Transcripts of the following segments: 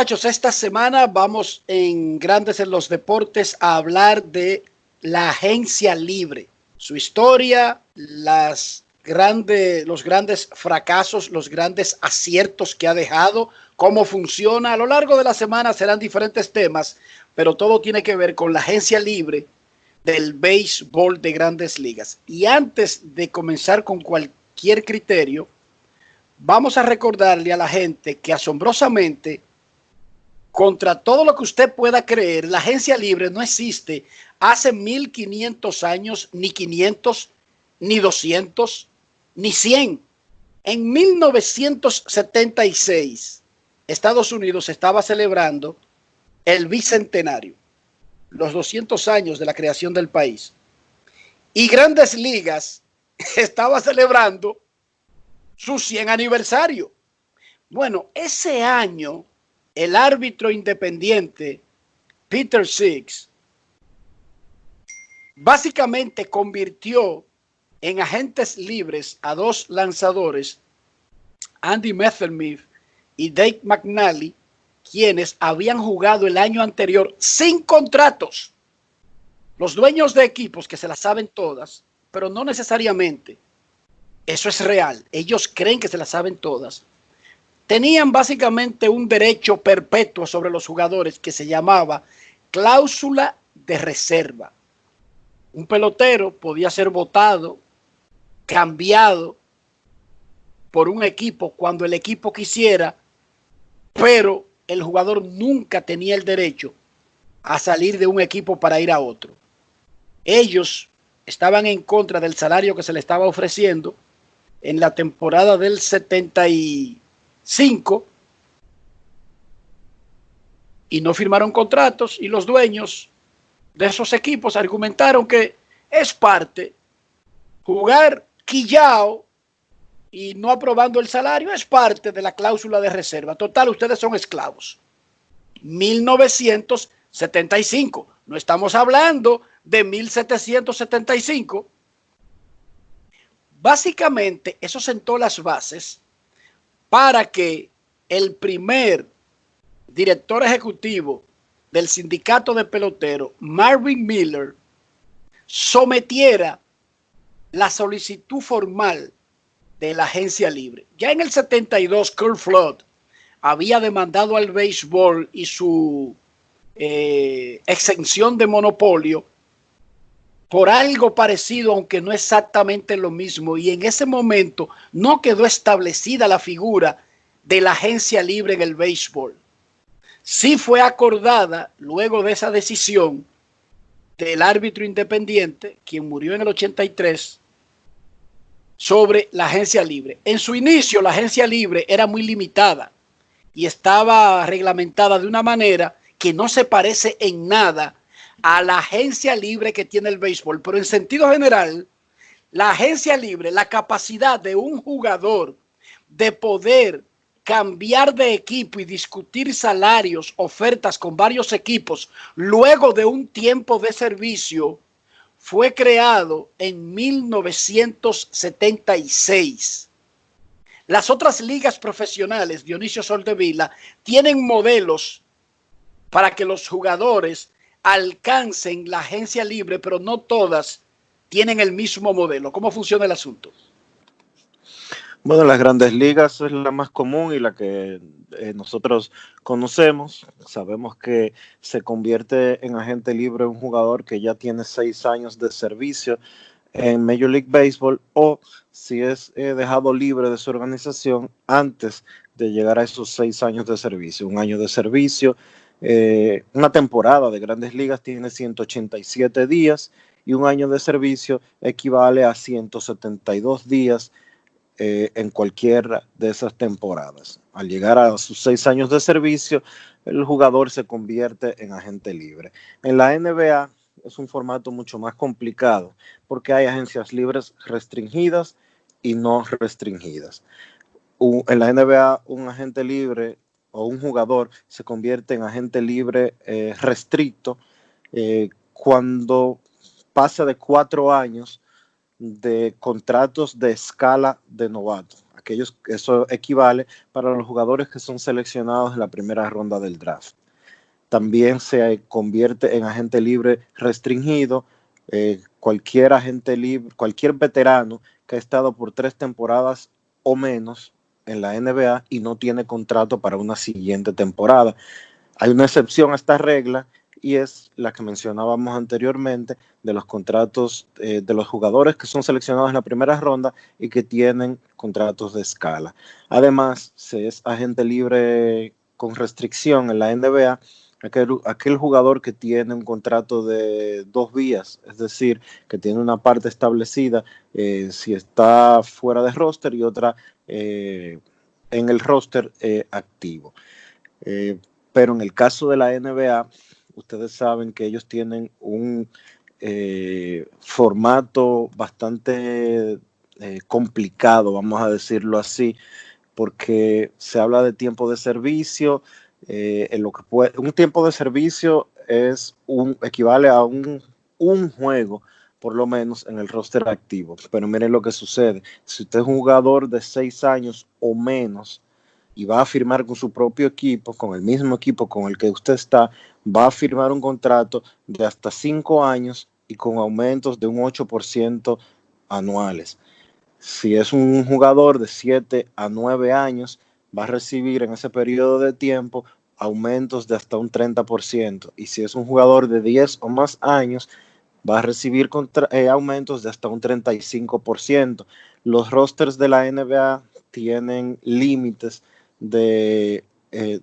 muchachos, esta semana vamos en Grandes en los Deportes a hablar de la agencia libre, su historia, los grandes fracasos, los grandes aciertos que ha dejado, cómo funciona. A lo largo de la semana serán diferentes temas, pero todo tiene que ver con la agencia libre del béisbol de Grandes Ligas. Y antes de comenzar con cualquier criterio, vamos a recordarle a la gente que asombrosamente, contra todo lo que usted pueda creer, la agencia libre no existe hace 1500 años, ni 500, ni 200, ni 100. En 1976, Estados Unidos estaba celebrando el bicentenario, los 200 años de la creación del país. Y Grandes Ligas estaba celebrando su 100 aniversario. Bueno, ese año, el árbitro independiente Peter Six básicamente convirtió en agentes libres a dos lanzadores, Andy Messerschmidt y Dave McNally, quienes habían jugado el año anterior sin contratos. Los dueños de equipos que se las saben todas, pero no necesariamente. Eso es real. Ellos creen que se las saben todas. Tenían básicamente un derecho perpetuo sobre los jugadores que se llamaba cláusula de reserva. Un pelotero podía ser votado, cambiado por un equipo cuando el equipo quisiera, pero el jugador nunca tenía el derecho a salir de un equipo para ir a otro. Ellos estaban en contra del salario que se le estaba ofreciendo en la temporada del 75 y no firmaron contratos, y los dueños de esos equipos argumentaron que es parte jugar quillao y no aprobando el salario, es parte de la cláusula de reserva. Total, ustedes son esclavos. 1975, no estamos hablando de 1775. Básicamente, eso sentó las bases para que el primer director ejecutivo del sindicato de peloteros, Marvin Miller, sometiera la solicitud formal de la agencia libre. Ya en el 72, Curt Flood había demandado al béisbol y su exención de monopolio por algo parecido, aunque no exactamente lo mismo, y en ese momento no quedó establecida la figura de la agencia libre en el béisbol. Sí fue acordada luego de esa decisión del árbitro independiente, quien murió en el 83, sobre la agencia libre. En su inicio, la agencia libre era muy limitada y estaba reglamentada de una manera que no se parece en nada a la agencia libre que tiene el béisbol. Pero en sentido general, la agencia libre, la capacidad de un jugador de poder cambiar de equipo y discutir salarios, ofertas con varios equipos luego de un tiempo de servicio, fue creado en 1976. Las otras ligas profesionales, Dionisio Soldevila, tienen modelos para que los jugadores alcancen la agencia libre, pero no todas tienen el mismo modelo. ¿Cómo funciona el asunto? Bueno, las Grandes Ligas es la más común y la que nosotros conocemos. Sabemos que se convierte en agente libre un jugador que ya tiene 6 años de servicio en Major League Baseball, o si es dejado libre de su organización antes de llegar a esos 6 años de servicio. Un año de servicio, una temporada de Grandes Ligas tiene 187 días y un año de servicio equivale a 172 días en cualquiera de esas temporadas. Al llegar a sus 6 años de servicio, el jugador se convierte en agente libre. En la NBA es un formato mucho más complicado porque hay agencias libres restringidas y no restringidas. En la NBA, un agente libre o un jugador se convierte en agente libre restricto cuando pasa de 4 años de contratos de escala de novato. Eso equivale para los jugadores que son seleccionados en la primera ronda del draft. También se convierte en agente libre restringido. Cualquier agente libre, cualquier veterano que ha estado por 3 temporadas o menos en la NBA y no tiene contrato para una siguiente temporada. Hay una excepción a esta regla y es la que mencionábamos anteriormente de los contratos de los jugadores que son seleccionados en la primera ronda y que tienen contratos de escala. Además, se es agente libre con restricción en la NBA aquel jugador que tiene un contrato de 2 vías, es decir, que tiene una parte establecida si está fuera de roster y otra en el roster activo. Pero en el caso de la NBA, ustedes saben que ellos tienen un formato bastante complicado, vamos a decirlo así, porque se habla de tiempo de servicio. Un tiempo de servicio equivale a un juego, por lo menos en el roster activo. Pero miren lo que sucede. Si usted es un jugador de 6 años o menos, y va a firmar con su propio equipo, con el mismo equipo con el que usted está, va a firmar un contrato de hasta 5 años y con aumentos de un 8% anuales. Si es un jugador de 7 a 9 años, va a recibir en ese periodo de tiempo aumentos de hasta un 30%. Y si es un jugador de 10 o más años, va a recibir aumentos de hasta un 35%. Los rosters de la NBA tienen límites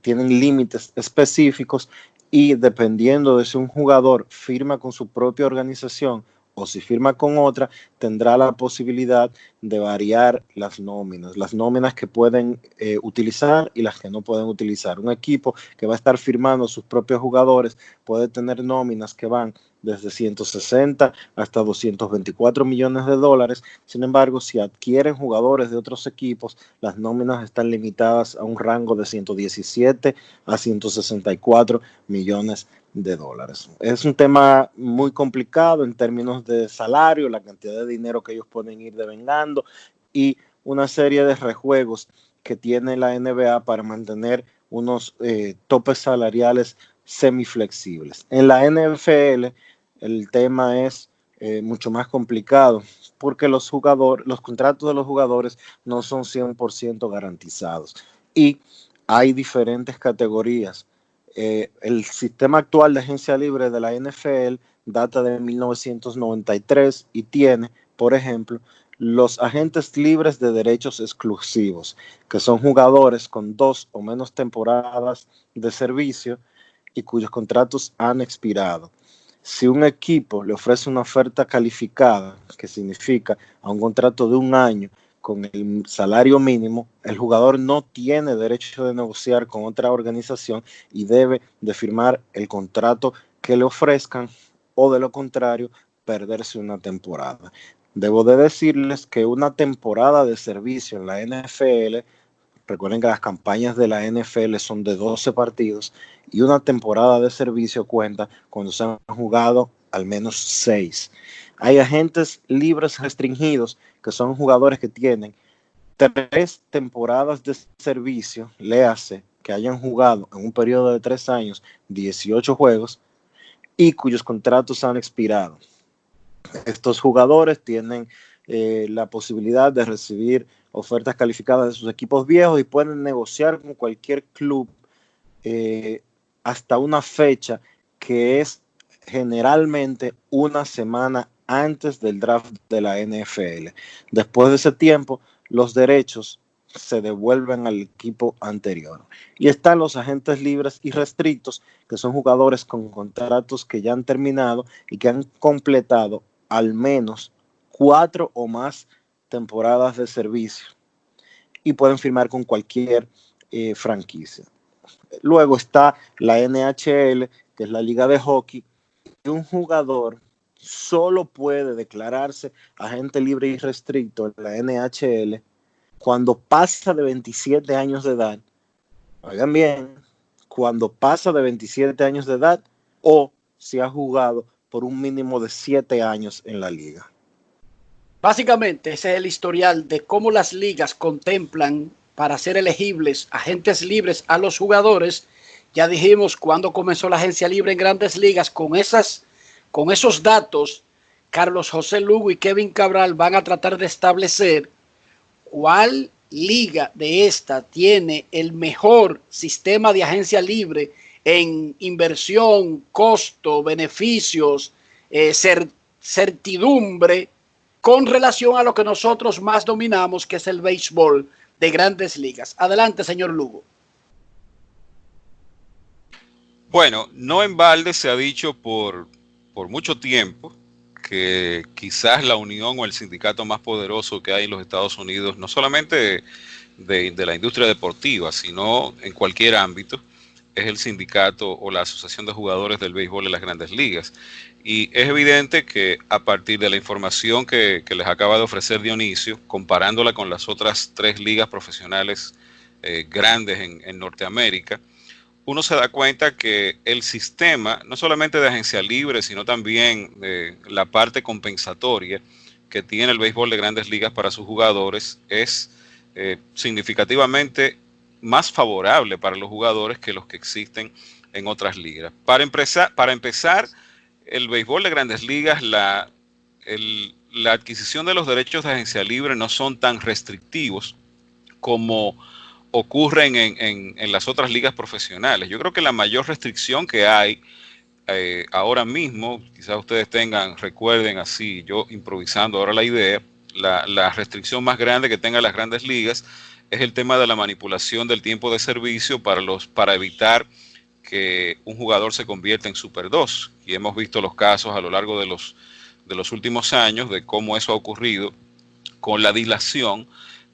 tienen límites específicos y dependiendo de si un jugador firma con su propia organización o si firma con otra, tendrá la posibilidad de variar las nóminas que pueden utilizar y las que no pueden utilizar. Un equipo que va a estar firmando sus propios jugadores puede tener nóminas que van desde 160 hasta 224 millones de dólares. Sin embargo, si adquieren jugadores de otros equipos, las nóminas están limitadas a un rango de 117 a 164 millones de dólares. Es un tema muy complicado en términos de salario, la cantidad de dinero que ellos pueden ir devengando y una serie de rejuegos que tiene la NBA para mantener unos topes salariales semiflexibles. En la NFL el tema es mucho más complicado porque los contratos de los jugadores no son 100% garantizados y hay diferentes categorías. El sistema actual de agencia libre de la NFL data de 1993 y tiene, por ejemplo, los agentes libres de derechos exclusivos, que son jugadores con 2 o menos temporadas de servicio y cuyos contratos han expirado. Si un equipo le ofrece una oferta calificada, que significa a un contrato de 1 año con el salario mínimo, el jugador no tiene derecho de negociar con otra organización y debe de firmar el contrato que le ofrezcan o de lo contrario perderse una temporada. Debo de decirles que una temporada de servicio en la NFL, recuerden que las campañas de la NFL son de 12 partidos y una temporada de servicio cuenta cuando se han jugado al menos 6. Hay agentes libres restringidos que son jugadores que tienen 3 temporadas de servicio, léase que hayan jugado en un periodo de 3 años 18 juegos y cuyos contratos han expirado. Estos jugadores tienen la posibilidad de recibir ofertas calificadas de sus equipos viejos y pueden negociar con cualquier club hasta una fecha que es generalmente una semana antes del draft de la NFL. Después de ese tiempo, los derechos se devuelven al equipo anterior. Y están los agentes libres y restrictos, que son jugadores con contratos que ya han terminado y que han completado al menos 4 o más temporadas de servicio y pueden firmar con cualquier franquicia. Luego está la NHL, que es la liga de hockey, y un jugador solo puede declararse agente libre y restricto en la NHL cuando pasa de 27 años de edad. Oigan bien, cuando pasa de 27 años de edad o si ha jugado por un mínimo de 7 años en la liga. Básicamente, ese es el historial de cómo las ligas contemplan para ser elegibles agentes libres a los jugadores. Ya dijimos cuando comenzó la agencia libre en Grandes Ligas. Con esos datos, Carlos José Lugo y Kevin Cabral van a tratar de establecer cuál liga de esta tiene el mejor sistema de agencia libre en inversión, costo, beneficios, certidumbre, con relación a lo que nosotros más dominamos, que es el béisbol de Grandes Ligas. Adelante, señor Lugo. Bueno, no en balde se ha dicho por mucho tiempo que quizás la unión o el sindicato más poderoso que hay en los Estados Unidos, no solamente de la industria deportiva, sino en cualquier ámbito, es el sindicato o la asociación de jugadores del béisbol de las Grandes Ligas. Y es evidente que a partir de la información que les acaba de ofrecer Dionisio, comparándola con las otras 3 ligas profesionales grandes en Norteamérica, uno se da cuenta que el sistema, no solamente de agencia libre, sino también la parte compensatoria que tiene el béisbol de Grandes Ligas para sus jugadores es significativamente más favorable para los jugadores que los que existen en otras ligas. Para empezar, el béisbol de Grandes Ligas, la adquisición de los derechos de agencia libre no son tan restrictivos como ocurren en las otras ligas profesionales. Yo creo que la mayor restricción que hay ahora mismo, quizás ustedes recuerden así, yo improvisando ahora la idea, la restricción más grande que tengan las Grandes Ligas es el tema de la manipulación del tiempo de servicio para evitar que un jugador se convierta en Super 2. Y hemos visto los casos a lo largo de los últimos años de cómo eso ha ocurrido con la dilación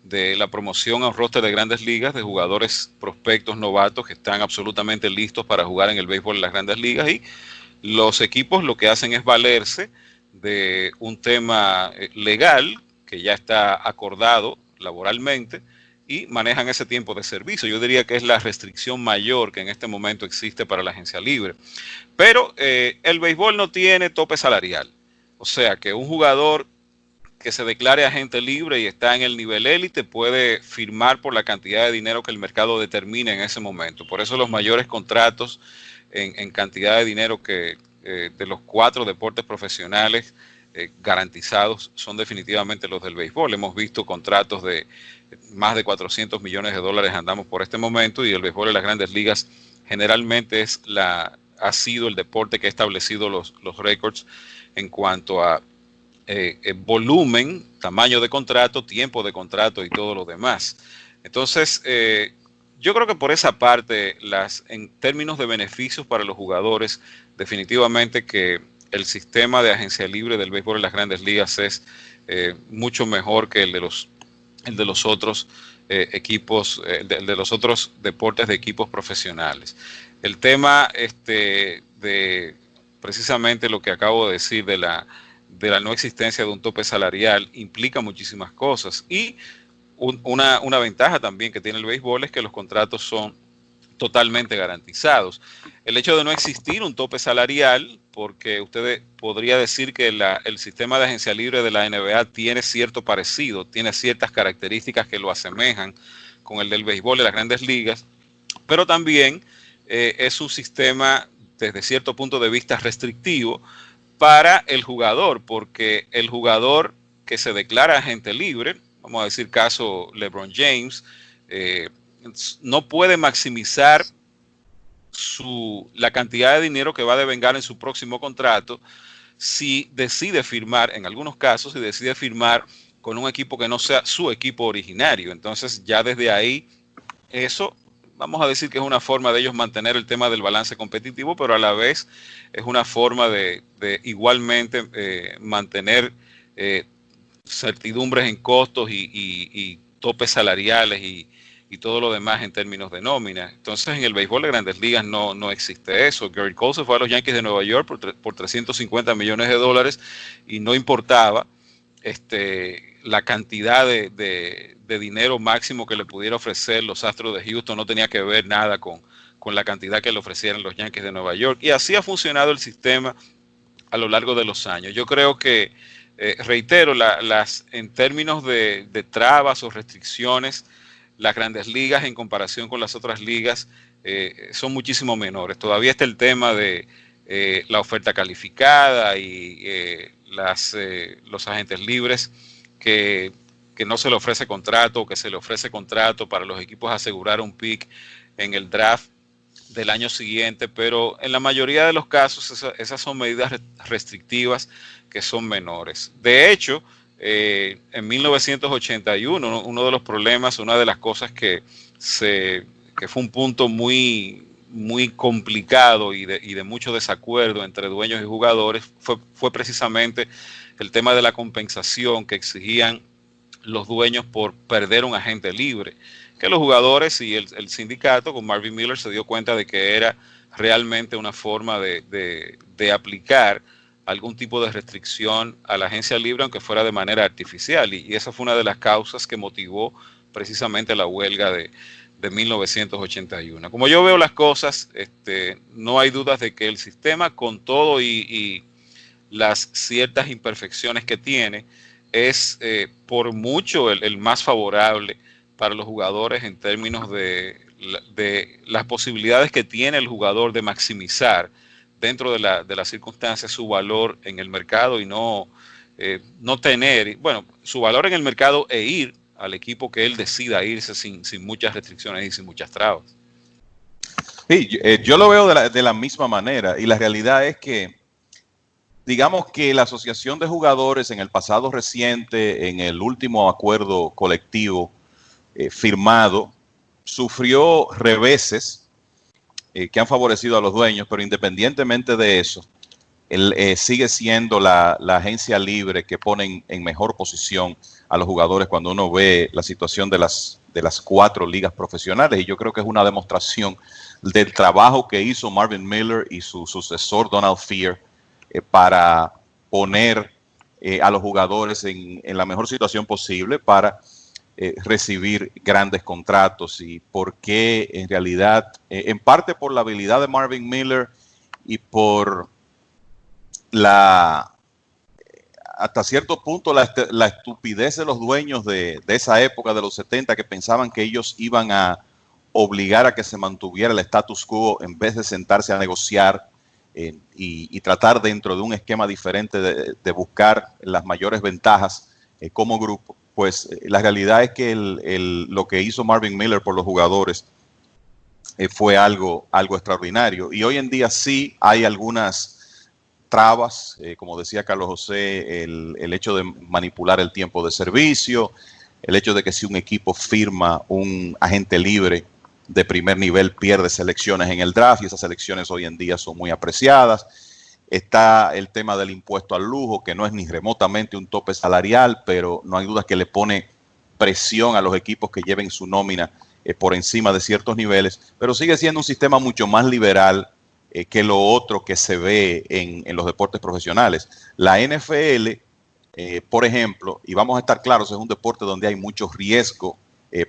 de la promoción a un roster de Grandes Ligas de jugadores prospectos novatos que están absolutamente listos para jugar en el béisbol de las Grandes Ligas, y los equipos lo que hacen es valerse de un tema legal que ya está acordado laboralmente y manejan ese tiempo de servicio. Yo diría que es la restricción mayor que en este momento existe para la agencia libre. Pero el béisbol no tiene tope salarial. O sea que un jugador que se declare agente libre y está en el nivel élite puede firmar por la cantidad de dinero que el mercado determine en ese momento. Por eso los mayores contratos en cantidad de dinero que de los 4 deportes profesionales garantizados son definitivamente los del béisbol. Hemos visto contratos de más de $400 millones andamos por este momento, y el béisbol de las Grandes Ligas generalmente ha sido el deporte que ha establecido los récords en cuanto a volumen, tamaño de contrato, tiempo de contrato y todo lo demás. Entonces, yo creo que por esa parte, en términos de beneficios para los jugadores, definitivamente que el sistema de agencia libre del béisbol en las Grandes Ligas es mucho mejor que el de los otros equipos, de los otros deportes de equipos profesionales. El tema de precisamente lo que acabo de decir de la no existencia de un tope salarial implica muchísimas cosas, y una ventaja también que tiene el béisbol es que los contratos son totalmente garantizados. El hecho de no existir un tope salarial, porque usted podría decir que el sistema de agencia libre de la NBA tiene cierto parecido, tiene ciertas características que lo asemejan con el del béisbol de las Grandes Ligas, pero también es un sistema desde cierto punto de vista restrictivo para el jugador, porque el jugador que se declara agente libre, vamos a decir caso LeBron James, no puede maximizar la cantidad de dinero que va a devengar en su próximo contrato si decide firmar, en algunos casos, si decide firmar con un equipo que no sea su equipo originario. Entonces ya desde ahí, eso, vamos a decir que es una forma de ellos mantener el tema del balance competitivo, pero a la vez es una forma de igualmente mantener certidumbres en costos y topes salariales y todo lo demás en términos de nómina. Entonces, en el béisbol de Grandes Ligas no existe eso. Gerrit Cole se fue a los Yankees de Nueva York por $350 millones y no importaba la cantidad de dinero máximo que le pudiera ofrecer los Astros de Houston, no tenía que ver nada con la cantidad que le ofrecieran los Yankees de Nueva York. Y así ha funcionado el sistema a lo largo de los años. Yo creo que reitero, en términos de trabas o restricciones, las grandes ligas en comparación con las otras ligas son muchísimo menores. Todavía está el tema de la oferta calificada y los agentes libres que no se le ofrece contrato, o que se le ofrece contrato para los equipos asegurar un pick en el draft del año siguiente, pero en la mayoría de los casos esas son medidas restrictivas que son menores. De hecho, en 1981, uno de los problemas, una de las cosas que fue un punto muy complicado y de mucho desacuerdo entre dueños y jugadores fue precisamente el tema de la compensación que exigían los dueños por perder un agente libre, que los jugadores y el sindicato con Marvin Miller se dio cuenta de que era realmente una forma de aplicar algún tipo de restricción a la agencia libre, aunque fuera de manera artificial, y esa fue una de las causas que motivó precisamente la huelga de 1981. Como yo veo las cosas, no hay dudas de que el sistema, con todo y las ciertas imperfecciones que tiene, es por mucho el más favorable para los jugadores en términos de las posibilidades que tiene el jugador de maximizar dentro de las circunstancias su valor en el mercado y no tener, bueno, su valor en el mercado e ir al equipo que él decida irse sin muchas restricciones y sin muchas trabas. Sí, yo lo veo de la misma manera, y la realidad es que, digamos que la asociación de jugadores en el pasado reciente, en el último acuerdo colectivo firmado, sufrió reveses que han favorecido a los dueños, pero independientemente de eso, sigue siendo la agencia libre que pone en mejor posición a los jugadores cuando uno ve la situación de las 4 ligas profesionales, y yo creo que es una demostración del trabajo que hizo Marvin Miller y su sucesor Donald Fehr para poner a los jugadores en la mejor situación posible para recibir grandes contratos, y porque en realidad, en parte por la habilidad de Marvin Miller y por hasta cierto punto la estupidez de los dueños de esa época de los 70, que pensaban que ellos iban a obligar a que se mantuviera el status quo en vez de sentarse a negociar y tratar dentro de un esquema diferente de buscar las mayores ventajas como grupo. Pues la realidad es que lo que hizo Marvin Miller por los jugadores fue algo extraordinario. Y hoy en día sí hay algunas trabas, como decía Carlos José, el hecho de manipular el tiempo de servicio, el hecho de que si un equipo firma un agente libre de primer nivel pierde selecciones en el draft, y esas selecciones hoy en día son muy apreciadas. Está el tema del impuesto al lujo, que no es ni remotamente un tope salarial, pero no hay duda que le pone presión a los equipos que lleven su nómina por encima de ciertos niveles, pero sigue siendo un sistema mucho más liberal que lo otro que se ve en los deportes profesionales. La NFL, por ejemplo, y vamos a estar claros, es un deporte donde hay mucho riesgo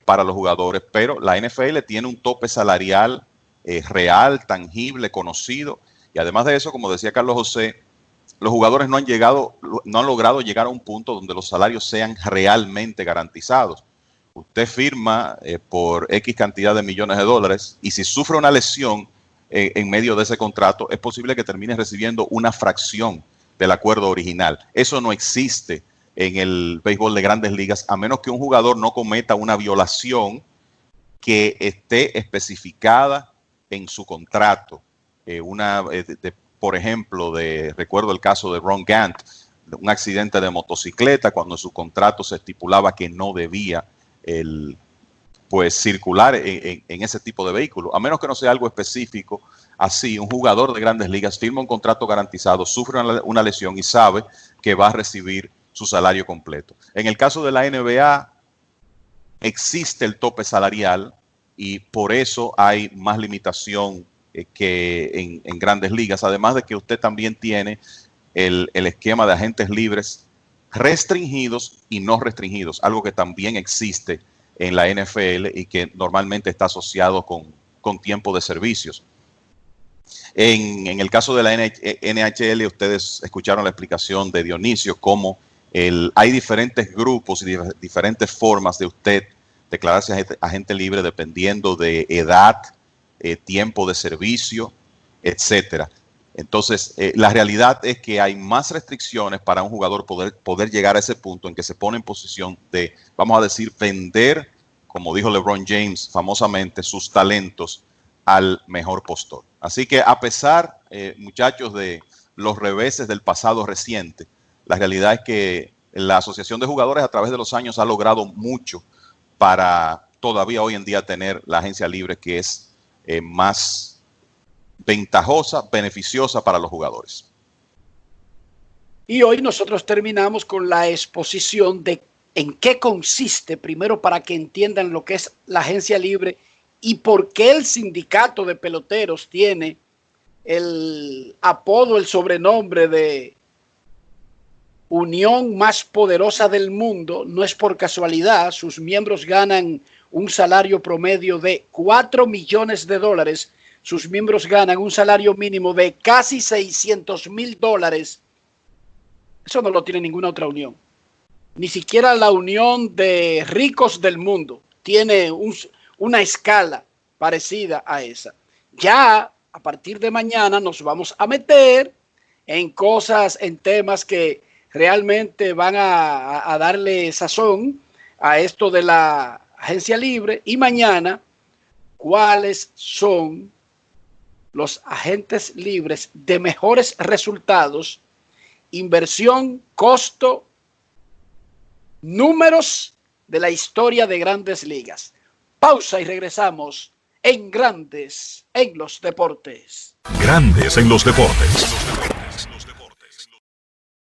para los jugadores, pero la NFL tiene un tope salarial real, tangible, conocido. Y además de eso, como decía Carlos José, los jugadores no han logrado llegar a un punto donde los salarios sean realmente garantizados. Usted firma por X cantidad de millones de dólares, y si sufre una lesión en medio de ese contrato, es posible que termine recibiendo una fracción del acuerdo original. Eso no existe en el béisbol de grandes ligas, a menos que un jugador no cometa una violación que esté especificada en su contrato. Por ejemplo, recuerdo el caso de Ron Gant, un accidente de motocicleta, cuando en su contrato se estipulaba que no debía circular en ese tipo de vehículo. A menos que no sea algo específico, así un jugador de grandes ligas firma un contrato garantizado, sufre una lesión y sabe que va a recibir su salario completo. En el caso de la NBA, existe el tope salarial, y por eso hay más limitación que en grandes ligas, además de que usted también tiene el esquema de agentes libres restringidos y no restringidos, algo que también existe en la NFL y que normalmente está asociado con tiempo de servicios. En el caso de la NHL, ustedes escucharon la explicación de Dionisio, cómo Hay diferentes grupos y diferentes formas de usted declararse agente libre dependiendo de edad, tiempo de servicio, etcétera. Entonces, la realidad es que hay más restricciones para un jugador poder llegar a ese punto en que se pone en posición de, vamos a decir, vender, como dijo LeBron James famosamente, sus talentos al mejor postor. Así que a pesar, muchachos, de los reveses del pasado reciente, la realidad es que la Asociación de Jugadores a través de los años ha logrado mucho para todavía hoy en día tener la agencia libre que es más ventajosa, beneficiosa para los jugadores. Y hoy nosotros terminamos con la exposición de en qué consiste, primero para que entiendan lo que es la agencia libre y por qué el sindicato de peloteros tiene el apodo, el sobrenombre de unión más poderosa del mundo. No es por casualidad, sus miembros ganan un salario promedio de $4 millones. Sus miembros ganan un salario mínimo de casi $600,000. Eso no lo tiene ninguna otra unión. Ni siquiera la unión de ricos del mundo tiene una escala parecida a esa. Ya a partir de mañana nos vamos a meter en cosas, en temas que realmente van a darle sazón a esto de la agencia libre. Y mañana, ¿cuáles son los agentes libres de mejores resultados? Inversión, costo, números de la historia de Grandes Ligas. Pausa y regresamos en Grandes en los Deportes. Grandes en los Deportes.